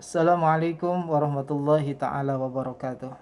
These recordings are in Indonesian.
Assalamualaikum warahmatullahi ta'ala wabarakatuh.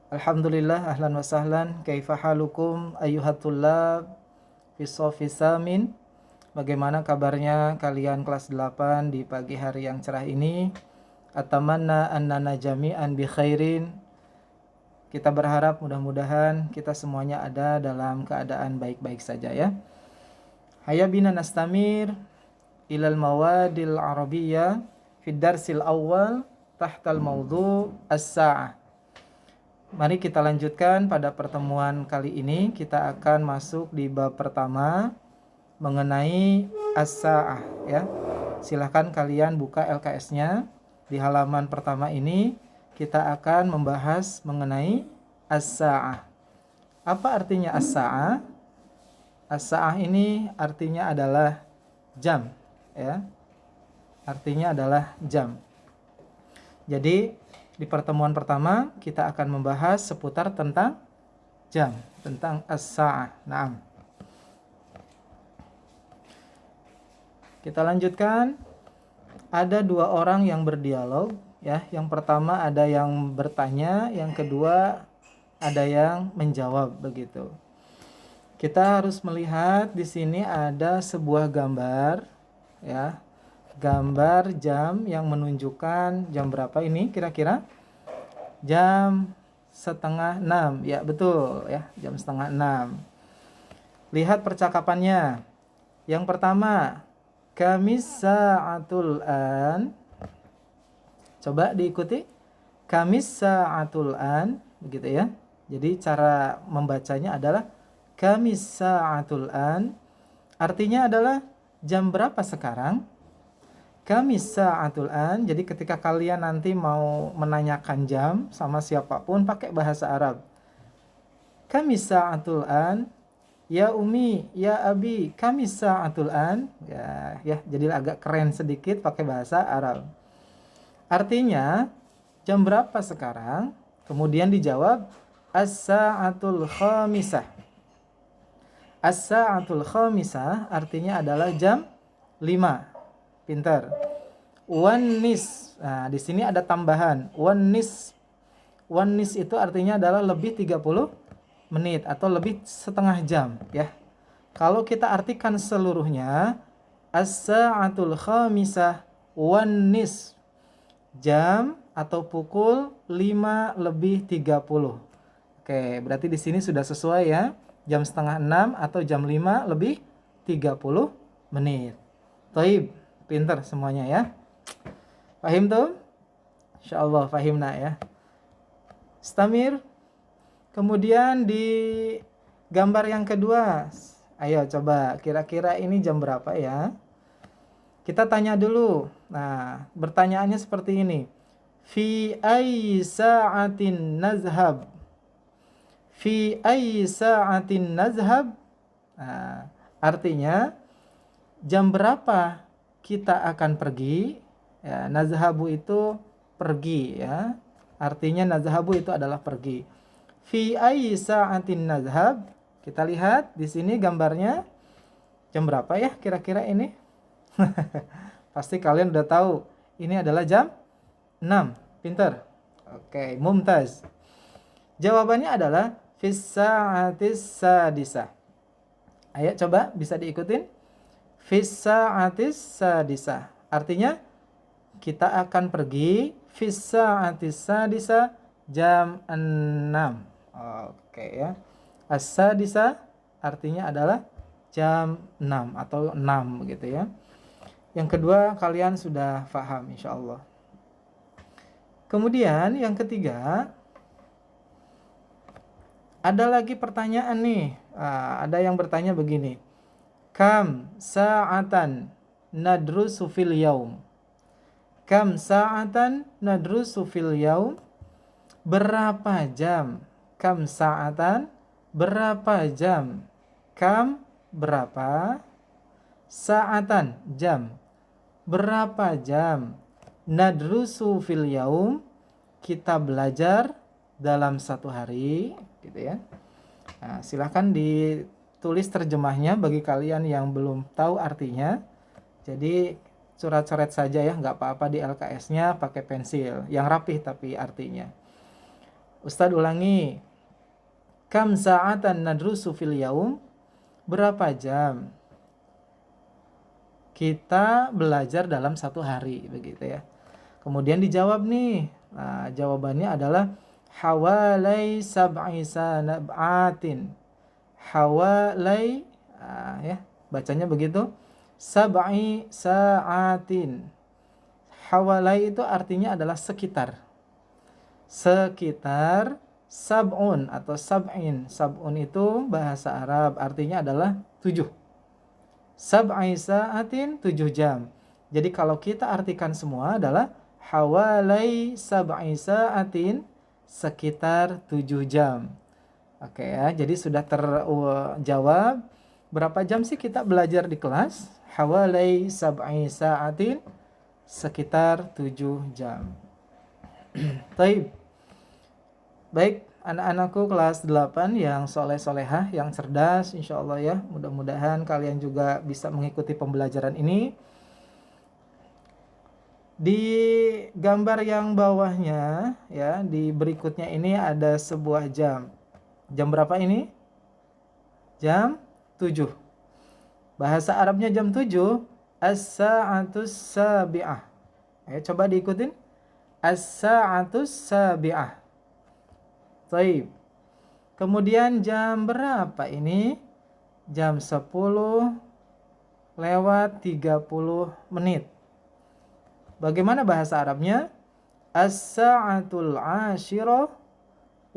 Alhamdulillah, ahlan wa sahlan. Kaifa halukum ayyuhat tullab fi shaffi samin. Bagaimana kabarnya kalian kelas 8 di pagi hari yang cerah ini? Atamanna annana jami'an bi khairin. Kita berharap mudah-mudahan kita semuanya ada dalam keadaan baik-baik saja ya. Hayya bina nastamir ilal mawadil arabiyyah fid darsil awal tahtal mawdu' as-sa'ah. Mari kita lanjutkan pada pertemuan kali ini. Kita akan masuk di bab pertama mengenai as-sa'ah ya. Silahkan kalian buka LKS-nya. Di halaman pertama ini kita akan membahas mengenai as-sa'ah. Apa artinya as-sa'ah? As-sa'ah ini artinya adalah jam ya. Artinya adalah jam. Jadi di pertemuan pertama kita akan membahas seputar tentang jam, tentang as-sa'ah. Naam. Kita lanjutkan. Ada dua orang yang berdialog ya. Yang pertama ada yang bertanya, yang kedua ada yang menjawab begitu. Kita harus melihat di sini ada sebuah gambar ya. Gambar jam yang menunjukkan jam berapa ini kira-kira? Jam 5:30. Ya betul ya, jam 5:30. Lihat percakapannya. Yang pertama, kamis sa'atul an. Coba diikuti. Kamis sa'atul an, begitu ya. Jadi cara membacanya adalah kamis sa'atul an. Artinya adalah jam berapa sekarang? Kamis sa'atul an. Jadi ketika kalian nanti mau menanyakan jam sama siapapun pakai bahasa Arab. Kamis sa'atul an. Ya umi, ya abi, kamis sa'atul an. Ya, jadi agak keren sedikit pakai bahasa Arab. Artinya jam berapa sekarang? Kemudian dijawab as-sa'atul khamisah. As-sa'atul khamisah artinya adalah jam 5. Pintar. Wanis. Nah, di sini ada tambahan. Wanis. Wanis itu artinya adalah lebih 30 menit atau lebih setengah jam ya. Kalau kita artikan seluruhnya, as-sa'atul khamisah wanis. Jam atau pukul 5:30. Oke, berarti di sini sudah sesuai ya. Jam 5:30 atau jam 5:30 menit. Taib. Pinter semuanya ya. Fahim tuh? Insyaallah fahimna ya. Stamir. Kemudian di gambar yang kedua. Ayo coba kira-kira ini jam berapa ya? Kita tanya dulu. Nah, pertanyaannya seperti ini. Fi ayyi sa'atin nazhab? Fi ayyi sa'atin nazhab? Nah, artinya jam berapa kita akan pergi ya. Nazhabu itu pergi ya. Artinya nazhabu itu adalah pergi. Fi ayyi sa'atin nazhab? Kita lihat di sini gambarnya. Jam berapa ya kira-kira ini? Pasti kalian udah tahu. Ini adalah jam 6. Pinter. Oke, mumtaz. Jawabannya adalah fis sa'atis sadisah. Ayo coba bisa diikutin. Fis sa'atis sadisah. Artinya kita akan pergi fis sa'atis sadisah jam 6. Oke ya. As-sadisah artinya adalah jam 6 atau 6 begitu ya. Yang kedua kalian sudah paham insyaallah. Kemudian yang ketiga ada lagi pertanyaan nih. Ada yang bertanya begini. Kam sa'atan nadrusu fil yaum? Kam sa'atan nadrusu fil yaum? Berapa jam? Kam sa'atan? Berapa jam? Kam berapa? Sa'atan jam. Berapa jam? Nadrusu fil yaum? Kita belajar dalam satu hari, gitu ya. Nah, silahkan ditulis terjemahnya bagi kalian yang belum tahu artinya. Jadi coret-coret saja ya, nggak apa-apa di LKS-nya pakai pensil yang rapih tapi artinya. Ustadz ulangi. Kam sa'atan nadrusu fil yaum? Berapa jam kita belajar dalam satu hari, begitu ya. Kemudian dijawab nih. Nah, jawabannya adalah hawalai sab'i sanab'atin. Hawalai, ya, bacanya begitu. Sab'i sa'atin. Hawalai itu artinya adalah sekitar. Sekitar sab'un atau sab'in. Sab'un itu bahasa Arab, artinya adalah 7. Sab'i sa'atin, 7 jam. Jadi kalau kita artikan semua adalah hawalai sab'i sa'atin, sekitar 7 jam. Oke ya, jadi sudah terjawab. Berapa jam sih kita belajar di kelas? Hawalai sab'i sa'atin, sekitar 7 jam. Taib. Baik, anak-anakku kelas 8 yang soleh-solehah, yang cerdas, insya Allah ya. Mudah-mudahan kalian juga bisa mengikuti pembelajaran ini. Di gambar yang bawahnya, ya, di berikutnya ini ada sebuah jam. Jam berapa ini? Jam 7. Bahasa Arabnya jam 7, as-sa'atus sabi'ah. Ayo coba diikutin. As-sa'atus sabi'ah. Baik. Kemudian jam berapa ini? Jam 10 lewat 30 menit. Bagaimana bahasa Arabnya? As-sa'atul ashirah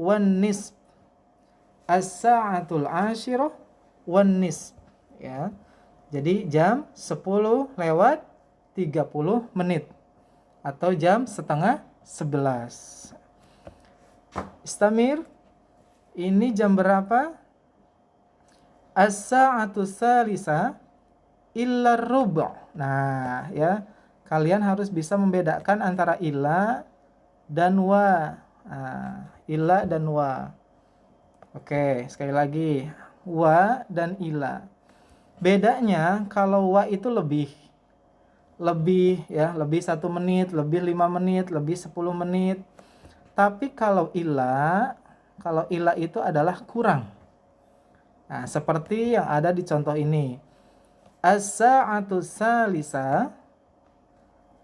wan nisf. As-sa'atul ashirah wan nisf. Ya. Jadi jam 10 lewat 30 menit. Atau jam setengah 11. Istamir, ini jam berapa? As-sa'atu tsalisa illa rubu'. Nah, ya, kalian harus bisa membedakan antara illa dan wa. Nah, illa dan wa. Oke, sekali lagi, wa dan illa. Bedanya kalau wa itu lebih ya, lebih 1 menit, lebih 5 menit, lebih 10 menit. Tapi kalau illa itu adalah kurang. Nah, seperti yang ada di contoh ini. As-sa'atu salisa.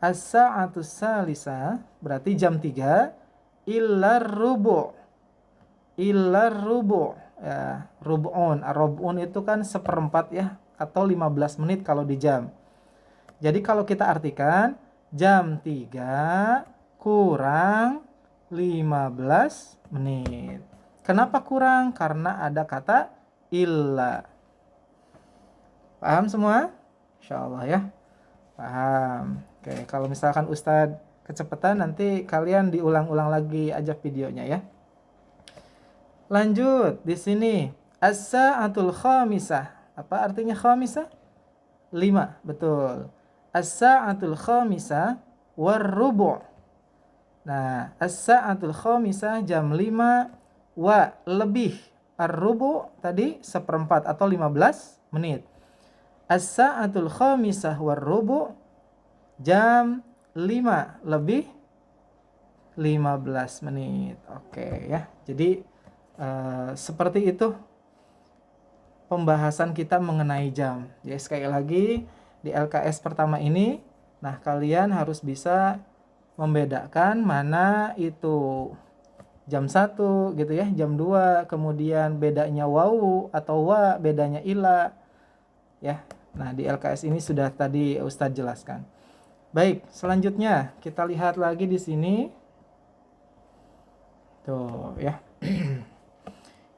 As-sa'atu salisa berarti jam 3 illa rubu'. Illa rubu'. Ya, rub'un. Rub'un itu kan 1/4 ya, atau 15 menit kalau di jam. Jadi kalau kita artikan jam 3 kurang 15 menit. Kenapa kurang? Karena ada kata illa. Paham semua? Insyaallah ya. Paham. Oke, kalau misalkan Ustadz kecepatan nanti kalian diulang-ulang lagi aja videonya ya. Lanjut di sini. As-sa'atul khamisah. Apa artinya khamisah? 5, betul. As-sa'atul khamisah war-rubu'. Nah, as-sa'atul khamisah jam 5 wa lebih ar-rubu tadi 1/4 atau 15 menit. As-sa'atul khamisah war-rubu jam 5 lebih 15 menit. Oke ya. Jadi seperti itu pembahasan kita mengenai jam. Jadi sekali lagi di LKS pertama ini, nah kalian harus bisa membedakan mana itu jam 1 gitu ya, jam 2, kemudian bedanya wawu atau wa, bedanya ila ya. Nah, di LKS ini sudah tadi Ustadz jelaskan. Baik, selanjutnya kita lihat lagi di sini. Tuh ya.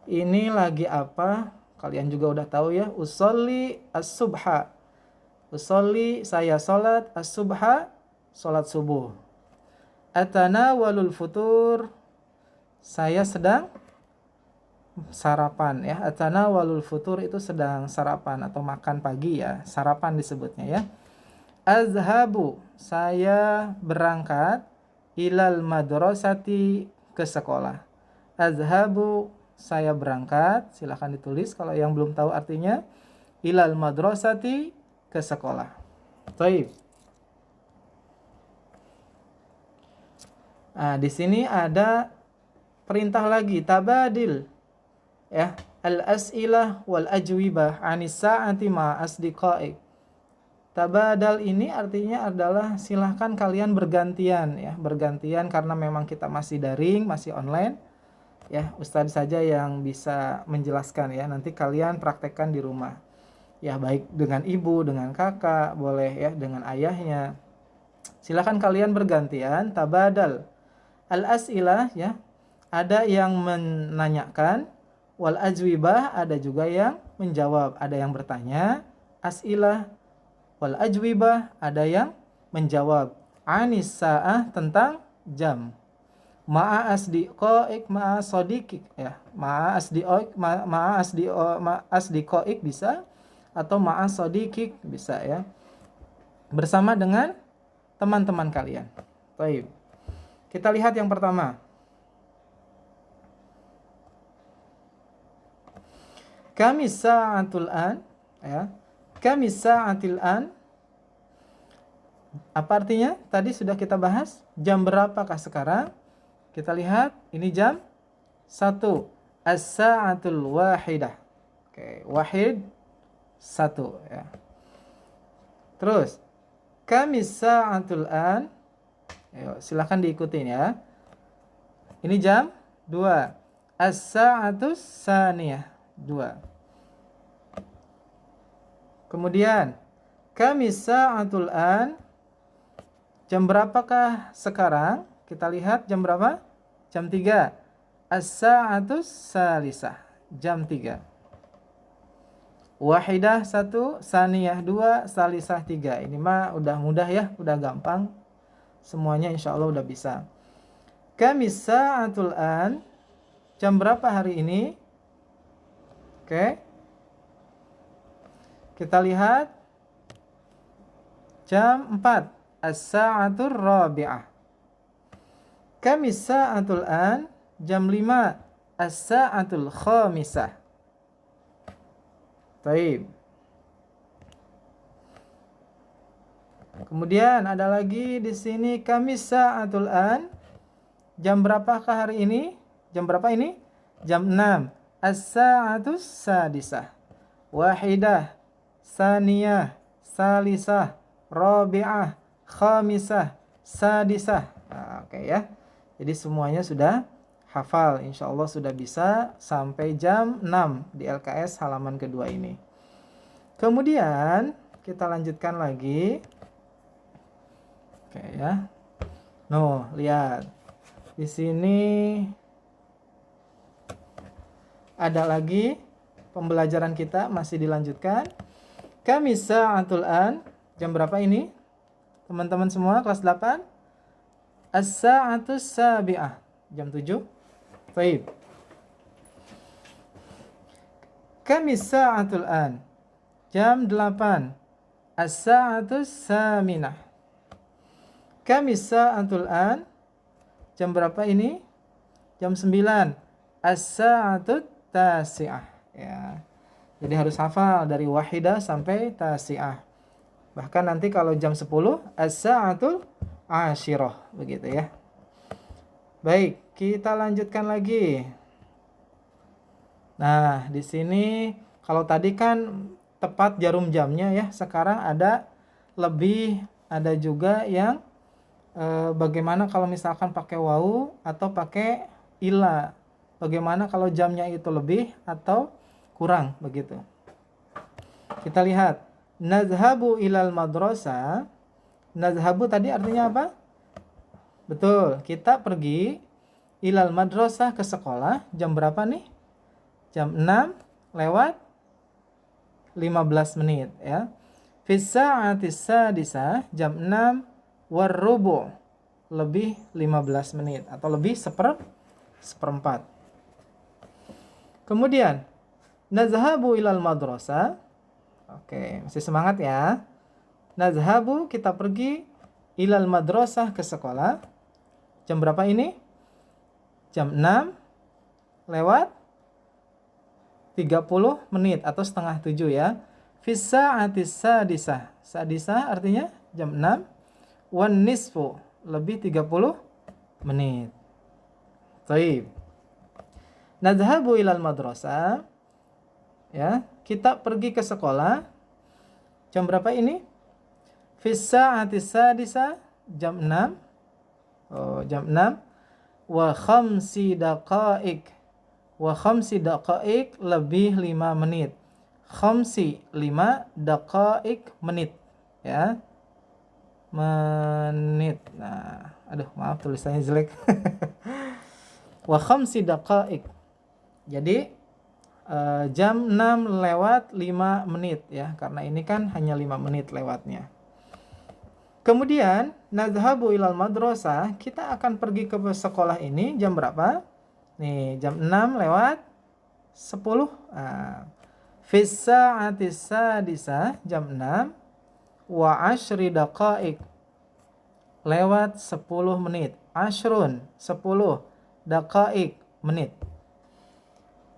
Ini lagi apa? Kalian juga udah tahu ya, usolli as-subha. Usolli, saya salat as-subha, salat subuh. Atanawalul futur, saya sedang sarapan ya. Atanawalul futur itu sedang sarapan atau makan pagi ya, sarapan disebutnya ya. Azhabu, saya berangkat, ilal madrasati, ke sekolah. Azhabu, saya berangkat, silahkan ditulis kalau yang belum tahu artinya. Ilal madrasati, ke sekolah. Baik. Nah, di sini ada perintah lagi, tabadil. Ya, al-as'ilah wal ajwibah anis sa'ati ma asdiqai. Tabadal ini artinya adalah silahkan kalian bergantian ya, bergantian karena memang kita masih daring, masih online. Ya, Ustadz saja yang bisa menjelaskan ya. Nanti kalian praktekkan di rumah. Ya, baik dengan ibu, dengan kakak, boleh ya, dengan ayahnya. Silahkan kalian bergantian tabadal. Al-as'ilah ya, ada yang menanyakan, wal ajwibah ada juga yang menjawab, ada yang bertanya, as'ilah wal ajwibah ada yang menjawab, anis sa'ah tentang jam, ma'a asdiqoik ma'a sodikik ya, ma'a asdiqoik ma'a asdiqoik bisa, atau ma'a sodikik bisa ya, bersama dengan teman-teman kalian. Baik, kita lihat yang pertama. Kami sa'atul an ya. Kami sa'atil an. Apa artinya? Tadi sudah kita bahas. Jam berapakah sekarang? Kita lihat, ini jam 1. As-sa'atul wahidah. Oke, wahid 1 ya. Terus, kami sa'atul an. Ayo, silakan diikutin ya. Ini jam 2. As-sa'atus saniyah 2. Kemudian kami sa'atul an. Jam berapakah sekarang? Kita lihat jam berapa? Jam 3. As-sa'atus salisah. Jam 3. Wahidah 1, saniyah 2, salisah 3. Ini mah udah mudah ya, udah gampang. Semuanya insya Allah udah bisa. Kami sa'atul an. Jam berapa hari ini? Oke. Kita lihat jam 4. As-sa'atur rabi'ah. Kami sa'atul an. Jam 5. As-sa'atul khamisah. Taib. Kemudian ada lagi di sini kami sa'atul an. Jam berapakah hari ini? Jam berapa ini? Jam 6. As-sa'atus sadisah. Wahidah, saniyah, salisah, rabi'ah, khamisah, sadisah. Nah, oke ya. Jadi semuanya sudah hafal. Insya Allah sudah bisa sampai jam 6 di LKS halaman kedua ini. Kemudian kita lanjutkan lagi. Oke ya. Noh, lihat. Di sini ada lagi pembelajaran kita masih dilanjutkan. Kami sa'atul an. Jam berapa ini? Teman-teman semua kelas 8. As-sa'atus sabi'ah. Jam 7. Baik. Kami sa'atul an. Jam 8. As-sa'atus saminah. Kami sa'atul an. Jam berapa ini? Jam 9. As-sa'atut tasi'ah. Ya. Jadi harus hafal dari wahidah sampai tasi'ah. Bahkan nanti kalau jam 10 as-sa'atul asyirah, begitu ya. Baik, kita lanjutkan lagi. Nah, di sini kalau tadi kan tepat jarum jamnya ya, sekarang ada lebih, ada juga yang bagaimana kalau misalkan pakai wawu atau pakai ila. Bagaimana kalau jamnya itu lebih atau kurang, begitu. Kita lihat. Nazhabu ilal madrasah. Nazhabu tadi artinya apa? Betul, kita pergi ilal madrasah ke sekolah. Jam berapa nih? Jam 6 lewat 15 menit ya. Fis sa'atis sadisah, jam 6 warrubu, lebih 15 menit atau lebih seperempat. Kemudian nazhabu ilal madrasah. Oke, masih semangat ya. Nazhabu, kita pergi ilal madrasah ke sekolah. Jam berapa ini? Jam 6 lewat 30 menit atau setengah 7 ya. Fis sa'atis sadisah. Sadisah artinya jam 6. Wan nisfu, lebih 30 menit. Baik. Nadhabu ilal madrasah. Ya, kita pergi ke sekolah. Jam berapa ini? Fis sa'ati sadisa, jam 6. Oh, jam 6. Wa khamsi daqaik. Wa khamsi daqaik lebih 5 menit. Khamsi 5, daqaik menit. Ya. Menit. Nah, aduh maaf tulisannya jelek. Wa khamsi daqaik. Jadi jam 6 lewat 5 menit ya, karena ini kan hanya 5 menit lewatnya. Kemudian nadhabu ilal madrasah, kita akan pergi ke sekolah ini jam berapa? Nih, jam 6 lewat 10. Nah, fis sa'ati sadisa, jam 6 wa ashri daqaik, lewat 10 menit. Ashrun 10, daqaik menit.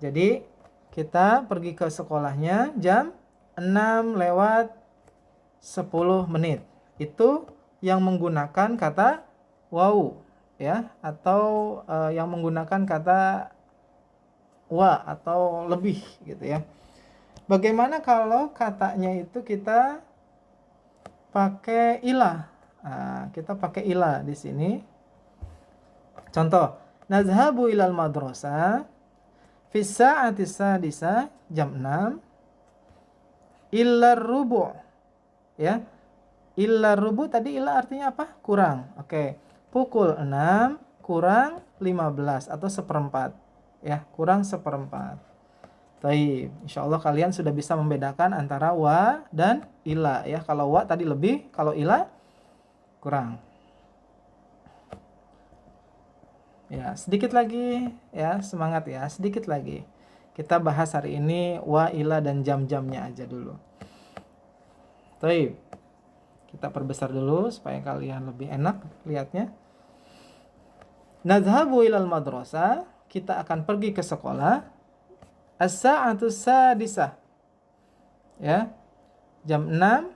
Jadi kita pergi ke sekolahnya jam 6 lewat 10 menit. Itu yang menggunakan kata wau ya, atau yang menggunakan kata wa atau lebih gitu ya. Bagaimana kalau katanya itu kita pakai ilah? Nah, kita pakai ilah di sini. Contoh, nazhabu ilal madrasah fi sa'ati sadisa, jam 6, illa rubu'. Ya. Illa rubu' tadi illa artinya apa? Kurang. Oke. Pukul 6 kurang 15 atau seperempat. Ya, kurang seperempat. Baik, insyaallah kalian sudah bisa membedakan antara wa dan illa ya. Kalau wa tadi lebih, kalau illa kurang. Ya, sedikit lagi ya, semangat ya, sedikit lagi. Kita bahas hari ini wa, ila, dan jam-jamnya aja dulu. Baik. Kita perbesar dulu supaya kalian lebih enak lihatnya. Nadhabu ilal madrasah, kita akan pergi ke sekolah. As-sa'atu sadisah. Ya. Jam 6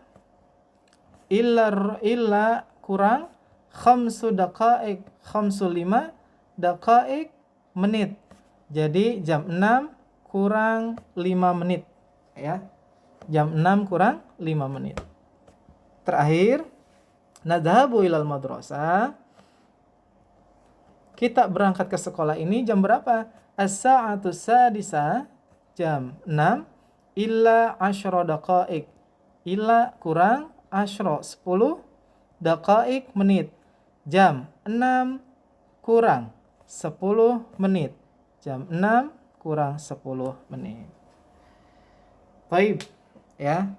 illa kurang khamsu daqaik, khamsu 5 daqaik menit. Jadi jam 6 kurang 5 menit ya. Jam 6 kurang 5 menit. Terakhir, nadhabu ilal madrasah. Kita berangkat ke sekolah ini jam berapa? As-sa'atu sadisa, jam 6 illa asyra daqaik. Illa kurang asyra 10 daqaik menit. Jam 6 kurang 10 menit. Jam 6 kurang 10 menit. Baik, ya.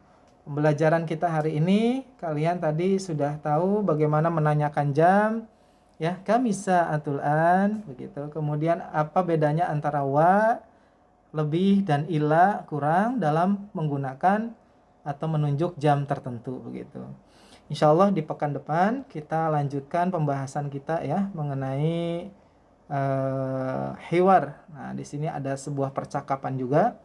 Pembelajaran kita hari ini, kalian tadi sudah tahu bagaimana menanyakan jam, ya, kamisa atul an, begitu. Kemudian apa bedanya antara wa lebih dan ila kurang dalam menggunakan atau menunjuk jam tertentu, begitu. Insyaallah di pekan depan kita lanjutkan pembahasan kita ya mengenai hiwar. Nah, di sini ada sebuah percakapan juga.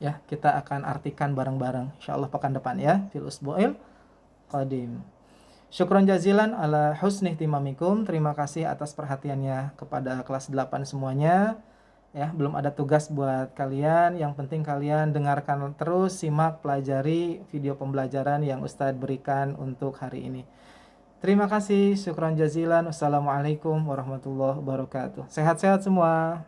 Ya, kita akan artikan bareng-bareng insyaallah pekan depan ya, fil usbu'il qadim. Syukron jazilan ala husni ihtimamikum. Terima kasih atas perhatiannya kepada kelas 8 semuanya. Ya, belum ada tugas buat kalian. Yang penting kalian dengarkan terus, simak, pelajari video pembelajaran yang Ustadz berikan untuk hari ini. Terima kasih, syukron jazilan. Wassalamualaikum warahmatullahi wabarakatuh. Sehat-sehat semua.